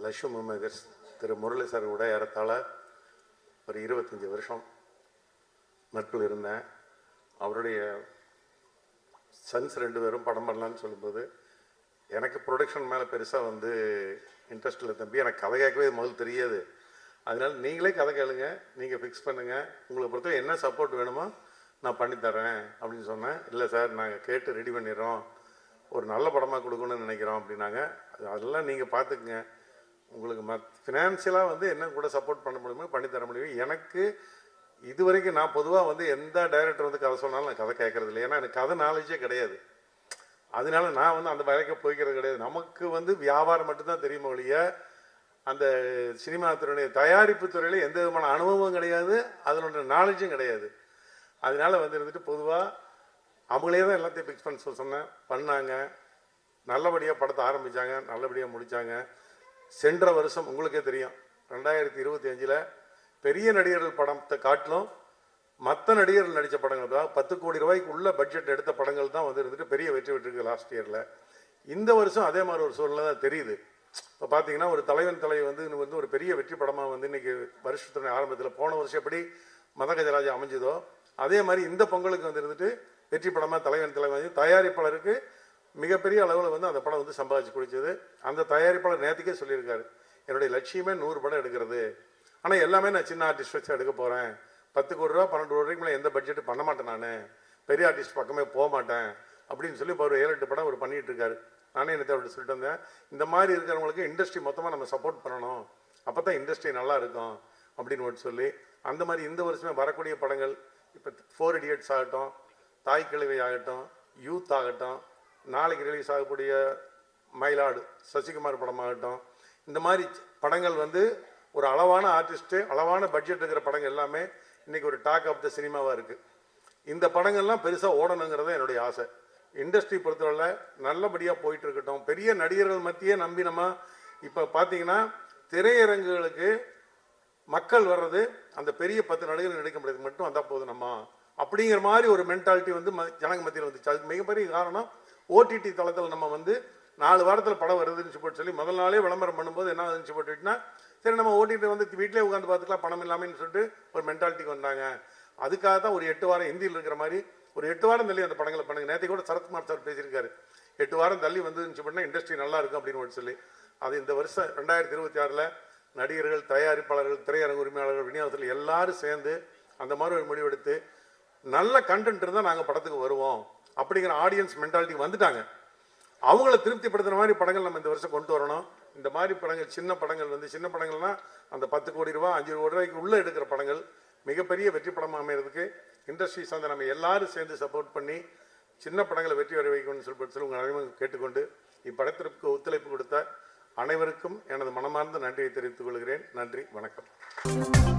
லட்சுமி மேகர்ஸ் திரு Murali sir கூட ஏறத்தாழ ஒரு 25 வருஷம் நட்பில் இருந்தேன். அவருடைய சன்ஸ் 2 பேரும் படம் பண்ணலான்னு சொல்லும்போது எனக்கு ப்ரொடக்ஷன் மேலே பெருசாக இன்ட்ரெஸ்ட் இல்லை தம்பி, எனக்கு கதை கேட்கவே முதல் தெரியாது, அதனால் நீங்களே கதை கேளுங்க, நீங்கள் ஃபிக்ஸ் பண்ணுங்கள், உங்களை பொறுத்த என்ன சப்போர்ட் வேணுமோ நான் பண்ணித்தரேன் அப்படின்னு சொன்னேன். இல்லை சார் நாங்கள் கேட்டு ரெடி பண்ணிடுறோம், ஒரு நல்ல படமாக கொடுக்கணும்னு நினைக்கிறோம் அப்படின்னாங்க. அதெல்லாம் நீங்கள் பார்த்துக்குங்க, உங்களுக்கு ஃபினான்ஷியலாக என்ன கூட சப்போர்ட் பண்ண முடியுமோ பண்ணித்தர முடியும். எனக்கு இது வரைக்கும் நான் பொதுவாக எந்த டைரக்டர் கதை சொன்னாலும் நான் கதை கேட்கறது இல்லை, ஏன்னா எனக்கு கதை நாலேஜே கிடையாது. அதனால நான் அந்த வேலைக்கு போய்க்கிறது கிடையாது. நமக்கு வியாபாரம் மட்டும்தான் தெரியுமோ ஒழிய அந்த சினிமா துறையுடைய தயாரிப்பு துறையில் எந்த விதமான அனுபவம் கிடையாது, அதனுடைய நாலேஜும் கிடையாது. அதனால இருந்துட்டு பொதுவாக அவங்களே தான் எல்லாத்தையும் ஃபிக்ஸ் பண்ண சொன்னேன், பண்ணாங்க, நல்லபடியாக படத்தை ஆரம்பித்தாங்க, நல்லபடியாக முடித்தாங்க. சென்ற வருஷம் உங்களுக்கே தெரியும் 2025 பெரிய நடிகர்கள் படத்தை காட்டிலும் மற்ற நடிகர்கள் நடித்த படங்கள் தான் 10 கோடி ரூபாய்க்கு உள்ள பட்ஜெட் எடுத்த படங்கள் தான் இருந்துட்டு பெரிய வெற்றி பெற்றிருக்கு லாஸ்ட் இயரில். இந்த வருஷம் அதே மாதிரி ஒரு சூழ்நிலை தான் தெரியுது. இப்போ பார்த்தீங்கன்னா ஒரு தலைவன் தலைவி ஒரு பெரிய வெற்றி படமாக இன்னைக்கு வருஷத்துடைய ஆரம்பத்தில் போன வருஷம் எப்படி மதகஜராஜா அமைஞ்சதோ அதே மாதிரி இந்த பொங்கலுக்கு இருந்துட்டு வெற்றி படமாக தலைவன் தலைவி தயாரிப்பாளருக்கு மிகப்பெரிய அளவில் அந்த படம் சம்பாதிச்சு குடிச்சது. அந்த தயாரிப்பாளர் நேற்றுக்கே சொல்லியிருக்காரு, என்னுடைய லட்சியமே 100 படம் எடுக்கிறது, ஆனால் எல்லாமே நான் சின்ன ஆர்டிஸ்ட் வச்சு எடுக்க போகிறேன், 10 கோடி ரூபா 12 கோடி ரூபாய்க்கு மேலே எந்த பட்ஜெட்டு பண்ண மாட்டேன், நான் பெரிய ஆர்டிஸ்ட் பக்கமே போக மாட்டேன் அப்படின்னு சொல்லி இப்போ ஒரு 7-8 படம் அவர் பண்ணிகிட்டு இருக்காரு. நானே என்ன அவர்கிட்ட சொல்லிட்டு வந்தேன், இந்த மாதிரி இருக்கிறவங்களுக்கு இண்டஸ்ட்ரி மொத்தமாக நம்ம சப்போர்ட் பண்ணணும், அப்போ தான் இண்டஸ்ட்ரி நல்லா இருக்கும் அப்படின்னு சொல்லி அந்த மாதிரி இந்த வருஷமே வரக்கூடிய படங்கள் இப்போ 4 Idiots ஆகட்டும், தாய் கிழவி ஆகட்டும், யூத் ஆகட்டும், நாளைக்கு ரிலீஸ் ஆகக்கூடிய மயிலாடு சசிகுமார் படமாகட்டும், இந்த மாதிரி படங்கள் ஒரு அளவான ஆர்டிஸ்ட்டு அளவான பட்ஜெட் இருக்கிற படங்கள் எல்லாமே இன்றைக்கி ஒரு டாக் ஆஃப் த சினிமாவாக இருக்குது. இந்த படங்கள்லாம் பெருசாக ஓடணுங்கிறத என்னுடைய ஆசை. இண்டஸ்ட்ரி பொறுத்தவரை நல்லபடியாக போயிட்டு இருக்கட்டும். பெரிய நடிகர்கள் மத்தியே நம்பி நம்ம இப்போ பார்த்தீங்கன்னா திரையரங்குகளுக்கு மக்கள் வர்றது அந்த பெரிய 10 நடிகர்கள் நடிக்க முடியாது மட்டும் வந்தால் போதும் நம்ம அப்படிங்கிற மாதிரி ஒரு மென்டாலிட்டி ஜனங்க மத்தியில் வந்துச்சு. அதுக்கு மிகப்பெரிய காரணம் ஓடிடி தளத்தில் நம்ம 4 வாரத்தில் படம் வருதுன்னு சொல்லி முதல் நாளே விளம்பரம் பண்ணும்போது என்ன ஆகுதுன்னு போட்டுட்டுனா சரி நம்ம ஓடிடி வீட்டிலே உட்காந்து பார்த்துக்கலாம் பணம் இல்லாமல் சொல்லிட்டு ஒரு மென்டாலிட்டிக்கு வந்தாங்க. அதுக்காக தான் ஒரு 8 வாரம் ஹிந்தியில் இருக்கிற மாதிரி ஒரு 8 வாரம் தள்ளி அந்த படங்களை பண்ணுங்க. நேற்று கூட சரத்குமார் சார் பேசியிருக்காரு, 8 வாரம் தள்ளி வந்துன்னு பண்ணால் இண்டஸ்ட்ரி நல்லா இருக்கும் அப்படின்னு சொல்லி. அது இந்த வருஷம் 2026 நடிகர்கள், தயாரிப்பாளர்கள், திரையரங்கு உரிமையாளர்கள், விநியோகத்தில் எல்லாரும் சேர்ந்து அந்த மாதிரி ஒரு முடிவெடுத்து நல்ல கண்டென்ட் இருந்தால் நாங்கள் படத்துக்கு வருவோம் அப்படிங்கிற ஆடியன்ஸ் மென்டாலிட்டி வந்துட்டாங்க. அவங்கள திருப்திப்படுத்துகிற மாதிரி படங்கள் நம்ம இந்த வருஷம் கொண்டு வரணும். இந்த மாதிரி படங்கள் சின்ன படங்கள் சின்ன படங்கள்னால் அந்த 10 கோடி ரூபா 5 கோடி ரூபாய்க்கு உள்ளே எடுக்கிற படங்கள் மிகப்பெரிய வெற்றி படமாக அமைகிறதுக்கு இண்டஸ்ட்ரி சார்ந்த நம்ம எல்லாரும் சேர்ந்து சப்போர்ட் பண்ணி சின்ன படங்களை வெற்றி வர வைக்கணும்னு சொல்லி உங்கள் அனைவரும் கேட்டுக்கொண்டு இப்படத்திற்கு ஒத்துழைப்பு கொடுத்த அனைவருக்கும் எனது மனமார்ந்த நன்றியை தெரிவித்துக் கொள்கிறேன். நன்றி, வணக்கம்.